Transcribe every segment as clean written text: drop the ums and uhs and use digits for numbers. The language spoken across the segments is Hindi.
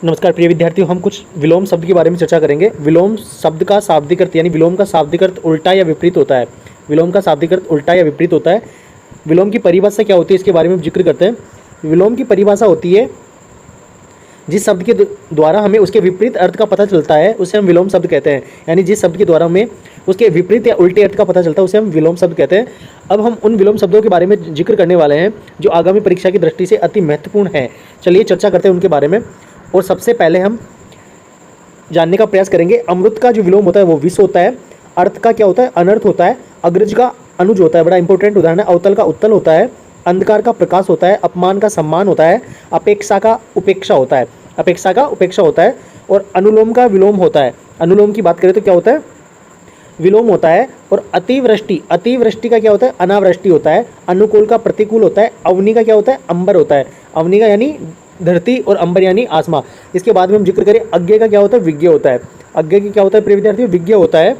नमस्कार प्रिय विद्यार्थियों, हम कुछ विलोम शब्द के बारे में चर्चा करेंगे। विलोम शब्द का शाब्दिक अर्थ यानी विलोम का शाब्दिक अर्थ उल्टा या विपरीत होता है। विलोम का शाब्दिक अर्थ उल्टा या विपरीत होता है। विलोम की परिभाषा क्या होती है इसके बारे में जिक्र करते हैं। विलोम की परिभाषा होती है जिस शब्द के द्वारा हमें उसके विपरीत अर्थ का पता चलता है उसे हम विलोम शब्द कहते हैं। यानी जिस शब्द के द्वारा हमें उसके विपरीत या उल्टे अर्थ का पता चलता है उसे हम विलोम शब्द कहते हैं। अब हम उन विलोम शब्दों के बारे में जिक्र करने वाले हैं जो आगामी परीक्षा की दृष्टि से अति महत्वपूर्ण है। चलिए चर्चा करते हैं उनके बारे में। और सबसे पहले हम जानने का प्रयास करेंगे। अमृत का जो विलोम होता है वो विष होता है। अर्थ का क्या होता है? अनर्थ होता है। अग्रज का अनुज होता है, बड़ा इंपॉर्टेंट उदाहरण है। अवतल का उत्तल होता है। अंधकार का प्रकाश होता है। अपमान का सम्मान होता है। अपेक्षा का उपेक्षा होता है। अपेक्षा का उपेक्षा होता है। और अनुलोम का विलोम होता है। अनुलोम की बात करें तो क्या होता है? विलोम होता है। और अतिवृष्टि, अतिवृष्टि का क्या होता है? अनावृष्टि होता है। अनुकूल का प्रतिकूल होता है। अवनी का क्या होता है? अंबर होता है। अवनी का यानी धरती और अंबर यानी आसमां। इसके बाद में हम जिक्र करें अज्ञ का क्या होता है? विज्ञ होता है। अज्ञ की क्या होता है प्रिय विद्यार्थियों? विज्ञ होता है।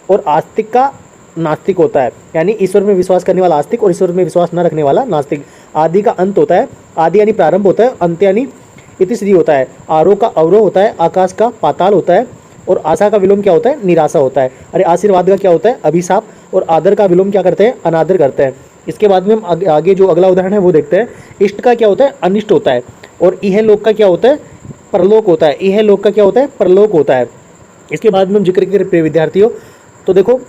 और आस्तिक का नास्तिक होता है, यानी ईश्वर में विश्वास करने वाला आस्तिक और ईश्वर में विश्वास न रखने वाला नास्तिक। आदि का अंत होता है। आदि यानी प्रारंभ होता है। अंत यानी इतिश्री होता है। आरोह का अवरोह होता है। आकाश का पाताल होता है। और आशा का विलोम क्या होता है? निराशा होता है। अरे आशीर्वाद का क्या होता है? अभिशाप। और आदर का विलोम क्या करते हैं? अनादर करते हैं। इसके बाद में हम आगे जो अगला उदाहरण है वो देखते हैं। इष्ट का क्या होता है? अनिष्ट होता है। और इह लोक का क्या होता है? परलोक होता है। इह लोक का क्या होता है? परलोक होता है। इसके बाद में हम जिक्र करें प्रिय विद्यार्थियों तो देखो,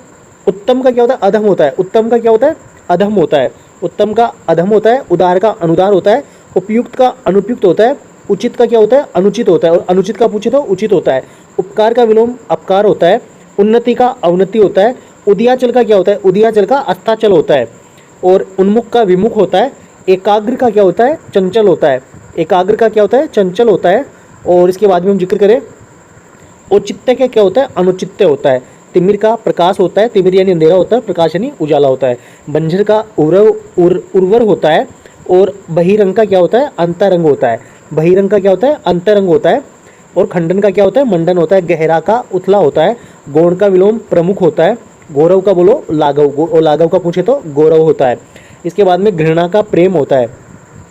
उत्तम का क्या होता है? अधम होता है। उत्तम का क्या होता है? अधम होता है। उत्तम का अधम होता है। उदार का अनुदार होता है। उपयुक्त का अनुपयुक्त होता है। उचित का क्या होता है? अनुचित होता है। और अनुचित का पूछे तो उचित होता है। उपकार का विलोम अपकार होता है। उन्नति का अवनति होता है। उदयाचल का क्या होता है? उदयाचल का अस्ताचल होता है। और उन्मुख का विमुख होता है। एकाग्र का क्या होता है? चंचल होता है। एकाग्र का क्या होता है? चंचल होता है। और इसके बाद में हम जिक्र करें औचित्य का क्या होता है? अनुचित्य होता है। तिमिर का प्रकाश होता है। तिमिर यानी अंधेरा होता है। प्रकाश यानी उजाला होता है। बंजर का उर्वर होता है। और बहिरंग का क्या होता है? अंतरंग होता है। बहिरंग का क्या होता है? अंतरंग होता है। और खंडन का क्या होता है? मंडन होता है। गहरा का उथला होता है। गौण का विलोम प्रमुख होता है। गौरव का बोलो लाघव, और लाघव का पूछे तो गौरव होता है। इसके बाद में घृणा का प्रेम होता है।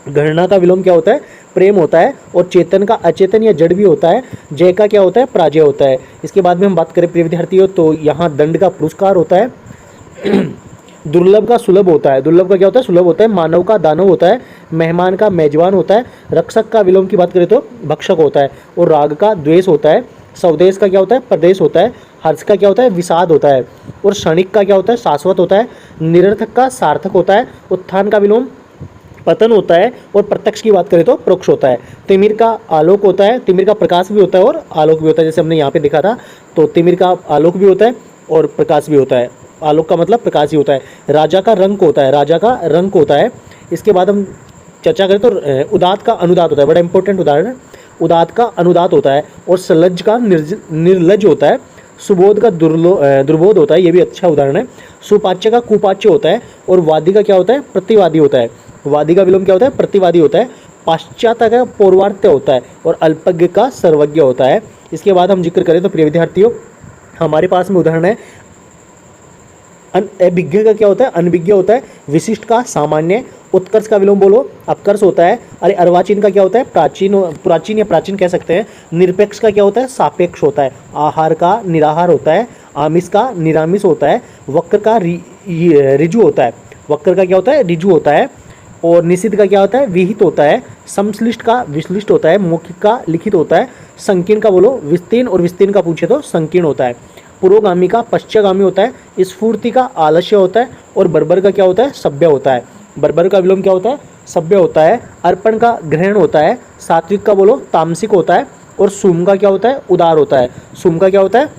घृणा का विलोम क्या होता है? प्रेम होता है। और चेतन का अचेतन या जड़ भी होता है। जय का क्या होता है? पराजय होता है। इसके बाद में हम बात करें प्रिय विद्यार्थियों तो यहाँ दंड का पुरस्कार होता है। दुर्लभ का सुलभ होता है। दुर्लभ का क्या होता है? सुलभ होता है। मानव का दानव होता है। मेहमान का मेजबान होता है। रक्षक का विलोम की बात करें तो भक्षक होता है। और राग का द्वेष होता है। स्वदेश का क्या होता है? प्रदेश होता है। हर्ष का क्या होता है? विषाद होता है। और क्षणिक का क्या होता है? शाश्वत होता है। निरर्थक का सार्थक होता है। उत्थान का विलोम पतन होता है। और प्रत्यक्ष की बात करें तो प्रोक्ष होता है। तिमिर का आलोक होता है। तिमिर का प्रकाश भी होता है और आलोक भी होता है, जैसे हमने यहाँ पे देखा था। तो तिमिर का आलोक भी होता है और प्रकाश भी होता है। आलोक का मतलब प्रकाश ही होता है। राजा का रंक होता है। राजा का रंक होता है। इसके बाद हम चर्चा करें तो उदात का अनुदात होता है, बड़ा इंपॉर्टेंट उदाहरण है। उदात का अनुदात होता है। और सलज्ज का निर्लज होता है। सुबोध का दुर्बोध होता है, ये भी अच्छा उदाहरण है। सुपाच्य का कुपाच्य होता है। और वादी का क्या होता है? प्रतिवादी होता है। वादी का विलोम क्या होता है? प्रतिवादी होता है। पाश्चात्य का पौर्वात्य होता है। और अल्पज्ञ का सर्वज्ञ होता है। इसके बाद हम जिक्र करें तो प्रिय विद्यार्थियों हमारे पास में उदाहरण है। अभिज्ञ का क्या होता है? अनभिज्ञ होता है। विशिष्ट का सामान्य। उत्कर्ष का विलोम बोलो अपकर्ष होता है। अरे अर्वाचीन का क्या होता है? प्राचीन, प्राचीन या प्राचीन कह सकते हैं। निरपेक्ष का क्या होता है? सापेक्ष होता है। आहार का निराहार होता है। आमिष का निरामिष होता है। वक्र का ऋजु होता है। वक्र का क्या होता है? ऋजु होता है। और निषिद्ध का क्या होता है? विहित होता है। संश्लिष्ट का विश्लिष्ट होता है। मौखिक का लिखित होता है। संकीर्ण का बोलो विस्तीर्ण, और विस्तीर्ण का पूछे तो संकीर्ण होता है। पुरोगामी का पश्चगामी होता है। स्फूर्ति का आलस्य होता है। और बर्बर का क्या होता है? सभ्य होता है। बर्बर का विलोम क्या होता है? सभ्य होता है। अर्पण का ग्रहण होता है। सात्विक का बोलो तामसिक होता है। और सुम का क्या होता है? उदार होता है। सुम का क्या होता है?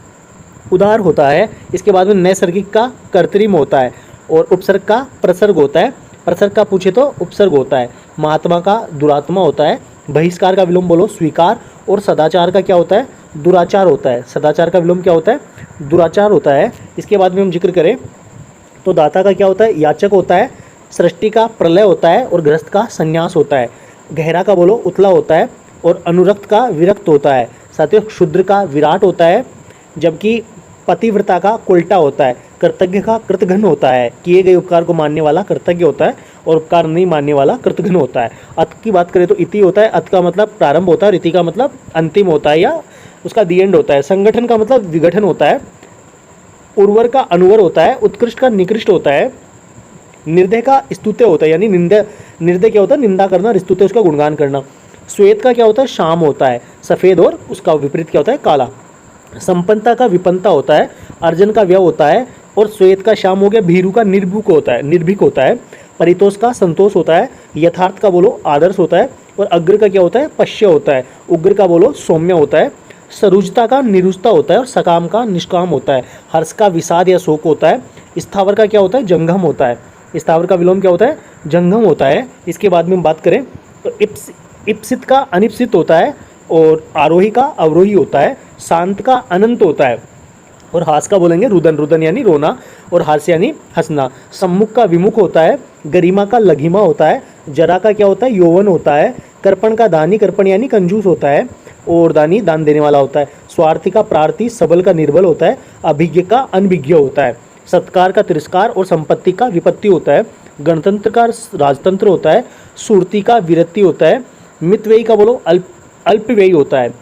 उदार होता है। इसके बाद में नैसर्गिक का कृत्रिम होता है। और उपसर्ग का प्रसर्ग होता है। प्रसर्ग का पूछे तो उपसर्ग होता है। महात्मा का दुरात्मा होता है। बहिष्कार का विलोम बोलो स्वीकार। और सदाचार का क्या होता है? दुराचार होता है। सदाचार का विलोम क्या होता है? दुराचार होता है। इसके बाद में हम जिक्र करें तो दाता का क्या होता है? याचक होता है। सृष्टि का प्रलय होता है। और गृहस्थ का संन्यास होता है। गहरा का बोलो उतला होता है। और अनुरक्त का विरक्त होता है। साथियों क्षुद्र का विराट होता है। जबकि पतिव्रता का उल्टा होता है। कृतज्ञ का कृतघ्न होता है। किए गए उपकार को मानने वाला कृतज्ञ होता है। और उपकार नहीं मानने वाला कृतघ्न होता है। अत की बात करें तो इति होता है, अत का मतलब प्रारंभ होता है और इति का मतलब अंतिम होता है या उसका दी एंड होता है। संगठन का मतलब विघटन होता है। उर्वर का अनुवर होता है। उत्कृष्ट का निकृष्ट होता है। निर्दय का स्तुत्य होता है, यानी निर्दय क्या होता है, निंदा करना, और स्तुत्य उसका गुणगान करना। श्वेत का क्या होता है, शाम होता है सफ़ेद, और उसका विपरीत क्या होता है, काला। संपन्नता का विपन्नता होता है। अर्जन का व्यय होता है, और श्वेत का शाम हो गया। भीरु का निर्भीक होता है। परितोष का संतोष होता है। यथार्थ का बोलो आदर्श होता है। और अग्र का क्या होता है, पश्य होता है। उग्र का बोलो सौम्य होता है। सरुजता का निरुजता होता है, और सकाम का निष्काम होता है। हर्ष का विषाद या शोक होता है। स्थावर का क्या होता है, जंगम होता है। स्थावर का विलोम क्या होता है, जंगम होता है। इसके बाद में हम बात करें तो इप्सित का अनिप्सित होता है, और आरोही का अवरोही होता है। शांत का अनंत होता है, और हास का बोलेंगे रुदन, रुदन यानी रोना, और हास्य यानी हंसना। सम्मुख का विमुख होता है। गरिमा का लघिमा होता है। जरा का क्या होता है, यौवन होता है। कर्पण का दानी, कर्पण यानी कंजूस होता है, और दानी दान देने वाला होता है। स्वार्थी का प्रार्थी, सबल का निर्बल होता है। अभिज्ञ का अनभिज्ञ होता है। सत्कार का तिरस्कार, और संपत्ति का विपत्ति होता है। गणतंत्र का राजतंत्र होता है। सुरती का विरक्ति होता है। मितव्ययी का बोलो अल्पव्ययी होता है,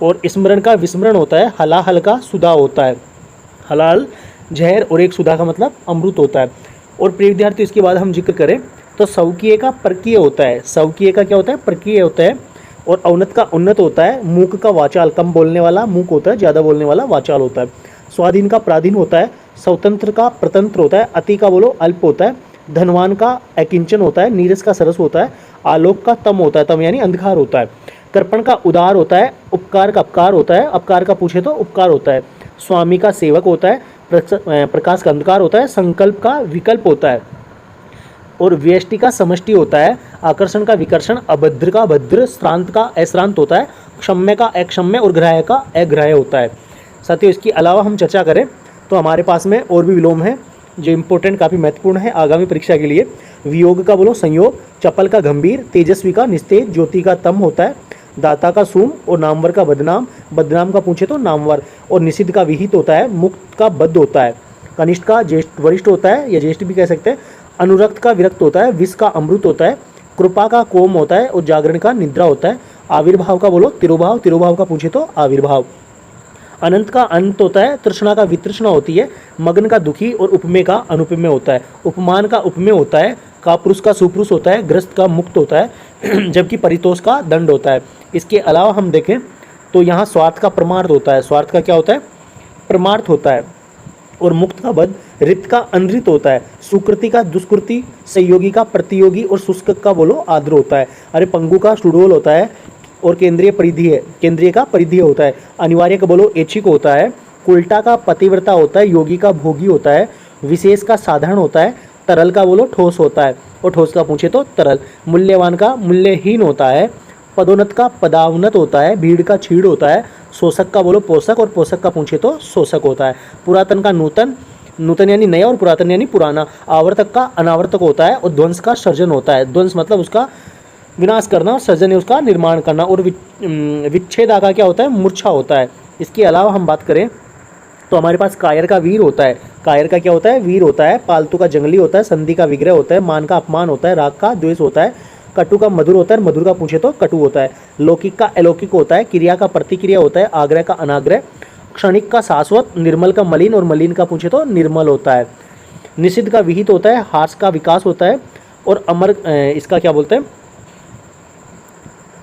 और स्मरण का विस्मरण होता है। हलाहल का सुधा होता है। हलाल जहर, और एक सुधा का मतलब अमृत होता है। और प्रिय विद्यार्थी, इसके बाद हम जिक्र करें तो सौकीय का परकीय होता है। सौकीय का क्या होता है, परकीय होता है। और औन्नत का उन्नत होता है। मूक का वाचाल, कम बोलने वाला मूक होता है, ज़्यादा बोलने वाला वाचाल होता है। स्वाधीन का प्राधीन होता है। स्वतंत्र का प्रतंत्र होता है। अति का बोलो अल्प होता है। धनवान का अकिंचन होता है। नीरस का सरस होता है। आलोक का तम होता है, तम यानी अंधकार होता है। कर्पण का उदार होता है। उपकार का अपकार होता है। अपकार का पूछे तो उपकार होता है। स्वामी का सेवक होता है। प्रकाश का अंधकार होता है। संकल्प का विकल्प होता है, और व्यष्टि का समष्टि होता है। आकर्षण का विकर्षण, अभद्र का भद्र, श्रांत का अश्रांत होता है। क्षम्य का अक्षम्य, और ग्राह्य का अग्राह्य होता है। साथियों, इसके अलावा हम चर्चा करें तो हमारे पास में और भी विलोम है जो इम्पोर्टेंट, काफ़ी महत्वपूर्ण है आगामी परीक्षा के लिए। वियोग का बोलो संयोग। चपल का गंभीर। तेजस्वी का निस्तेज। ज्योति का तम होता है। दाता का सूम, और नामवर का बदनाम। बदनाम का पूछे तो नामवर। और निषिद्ध का विहित होता है। मुक्त का बद्ध होता है। कनिष्ठ का ज्येष्ठ वरिष्ठ होता है, या ज्येष्ठ भी कह सकते हैं। अनुरक्त का विरक्त होता है। विष का अमृत होता है। कृपा का कोम होता है, और जागरण का निद्रा होता है। आविर्भाव का बोलो तिरुभाव। तिरुभाव का पूछे तो आविर्भाव। अनंत का अंत होता है। तृष्णा का वितृष्णा होती है। मग्न का दुखी, और उपमेय का अनुपमेय होता है। उपमान का उपमेय होता है। कापुरुष का सुपुरुष होता है। ग्रस्त का मुक्त होता है, जबकि परितोष का दंड होता है। इसके अलावा हम देखें तो यहाँ स्वार्थ का परमार्थ होता है। स्वार्थ का क्या होता है, परमार्थ होता है। और मुक्त का बद, रित का अनृत होता है। सुकृति का दुष्कृति, सहयोगी का प्रतियोगी, और शुष्क का बोलो आद्र होता है। अरे पंगु का सुडोल होता है, और केंद्रीय का परिधीय होता है। अनिवार्य का बोलो ऐच्छिक होता है। उल्टा का पतिव्रता होता है। योगी का भोगी होता है। विशेष का साधारण होता है। तरल का बोलो ठोस होता है, और ठोस का पूछे तो तरल। मूल्यवान का मूल्यहीन होता है। पदोन्नत का पदावनत होता है। भीड़ का छीड़ होता है। शोषक का बोलो पोषक, और पोषक का पूछे तो शोषक होता है। पुरातन का नूतन, नूतन यानी नया, और पुरातन यानी पुराना। आवर्तक का अनावर्तक होता है। और ध्वंस का सर्जन होता है। ध्वंस मतलब उसका विनाश करना, और सर्जन है उसका निर्माण करना। और विच्छेदा का क्या होता है, मूर्छा होता है। इसके अलावा हम बात करें तो हमारे पास कायर का वीर होता है। कायर का क्या होता है, वीर होता है। पालतू का जंगली होता है। संधि का विग्रह होता है। मान का अपमान होता है। राग का द्वेष होता है। कटु का मधुर होता है। मधुर का पूछे तो कटु होता है। लौकिक का अलौकिक होता है। क्रिया का प्रतिक्रिया होता है। आग्रह का अनाग्रह। क्षणिक का शाश्वत। निर्मल का मलिन, और मलिन का पूछे तो निर्मल होता है। निषिद्ध का विहित होता है। हास का विकास होता है। और अमर, इसका क्या बोलते हैं,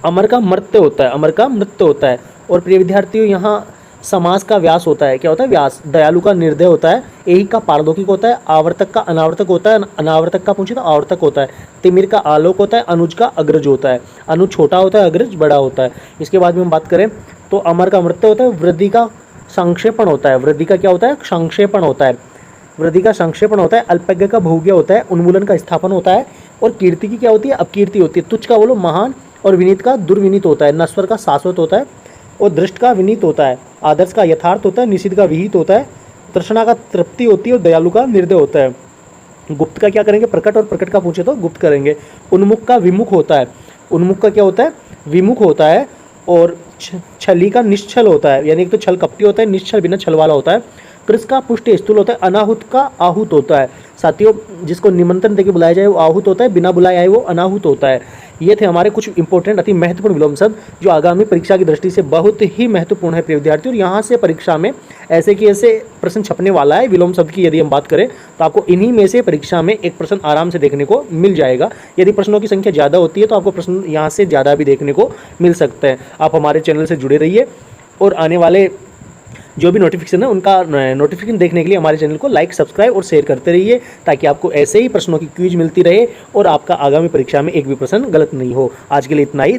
अमर का मृत्य होता है। अमर का मृत्यु होता है। और प्रिय विद्यार्थियों, यहाँ समास का व्यास होता है। क्या होता है, व्यास। दयालु का निर्दय होता है। एही का पारलौकिक होता है। आवर्तक का अनावर्तक होता है। अनावर्तक का पूछे तो आवर्तक होता है। तिमिर का आलोक होता है। अनुज का अग्रज होता है। अनुज छोटा होता है, अग्रज बड़ा होता है। इसके बाद में हम बात करें तो अमर का मृत्यु होता है। वृद्धि का संक्षेपण होता है। वृद्धि का क्या होता है, संक्षेपण होता है। वृद्धि का संक्षेपण होता है। अल्पज्ञ का भोग्य होता है। उन्मूलन का स्थापन होता है। और कीर्ति की क्या होती है, अपकीर्ति होती है। तुच्छ का बोलो महान, और विनीत का दुर्विनीत होता है। नश्वर का शाश्वत होता है, और दृष्ट का विनीत होता है। आदर्श का यथार्थ होता है। निषिद्ध का विहित होता है। तृष्णा का तृप्ति होती है, और दयालु का निर्दय होता है। गुप्त का क्या करेंगे, प्रकट, और प्रकट का पूछे तो गुप्त करेंगे। उन्मुख का विमुख होता है। उन्मुख का क्या होता है, विमुख होता है। और छली का निश्चल होता है, यानी एक तो छल कपटी होता है, निश्चल बिना छल वाला होता है। कृस का पुष्ट स्थूल होता है, अनाहुत का आहूत होता है। साथियों, जिसको निमंत्रण देके बुलाया जाए वो आहूत होता है, बिना बुलाए आए वो अनाहुत होता है। ये थे हमारे कुछ इंपॉर्टेंट अति महत्वपूर्ण विलोम शब्द जो आगामी परीक्षा की दृष्टि से बहुत ही महत्वपूर्ण है प्रिय विद्यार्थी। और यहाँ से परीक्षा में ऐसे कि ऐसे प्रश्न छपने वाला है विलोम शब्द की। यदि हम बात करें तो आपको इन्हीं में से परीक्षा में एक प्रश्न आराम से देखने को मिल जाएगा। यदि प्रश्नों की संख्या ज़्यादा होती है तो आपको प्रश्न यहाँ से ज़्यादा भी देखने को मिल सकते हैं। आप हमारे चैनल से जुड़े रहिए और आने वाले जो भी नोटिफिकेशन है उनका नोटिफिकेशन देखने के लिए हमारे चैनल को लाइक, सब्सक्राइब और शेयर करते रहिए, ताकि आपको ऐसे ही प्रश्नों की क्विज मिलती रहे और आपका आगामी परीक्षा में एक भी प्रश्न गलत नहीं हो। आज के लिए इतना ही।